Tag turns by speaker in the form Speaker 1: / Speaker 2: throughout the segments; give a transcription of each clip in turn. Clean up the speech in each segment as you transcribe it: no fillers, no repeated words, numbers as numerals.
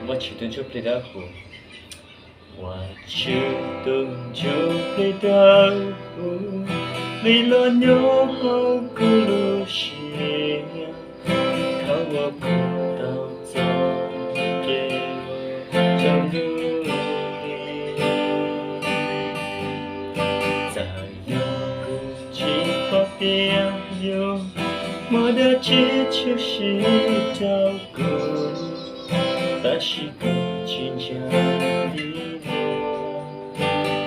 Speaker 1: 我去顿就配得好，我去顿就配得好，为了鸟好咕噜西，看我不到早给着努力，在有个计划边有，我的追求是照顾。但是不真正的我，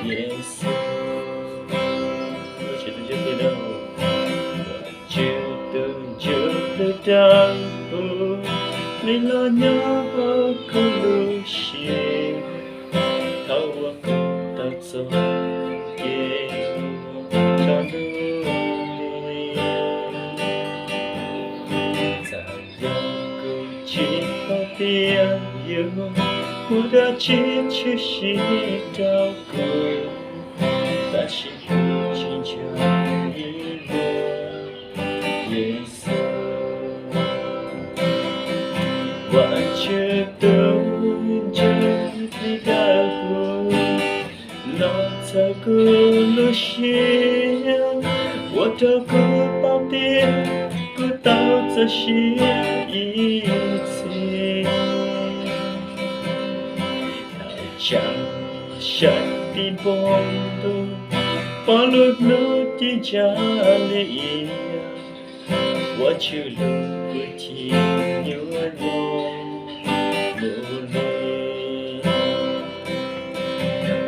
Speaker 1: 耶稣，我觉得就会到，我觉得就会到，为了鸟好咕噜西，靠我不到走给我找努力，在有个计划边。我的追求是照顾，但是不真正的我，耶稣，我觉得就会的老在古路线，我的个宝贝不到这些一切。像山的波动，放入陆的家里，我就路不停有我努力，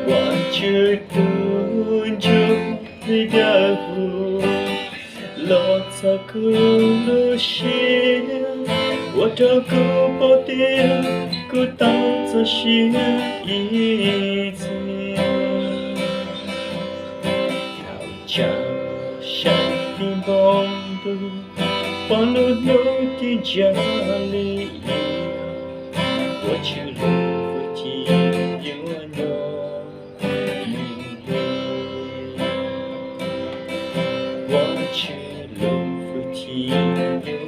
Speaker 1: 我就蹲就会的路，落在古路线，我的个宝贝。古道这些一切，好像山的梦都放入我的家里，我就路不停有我努力，我就路不停有。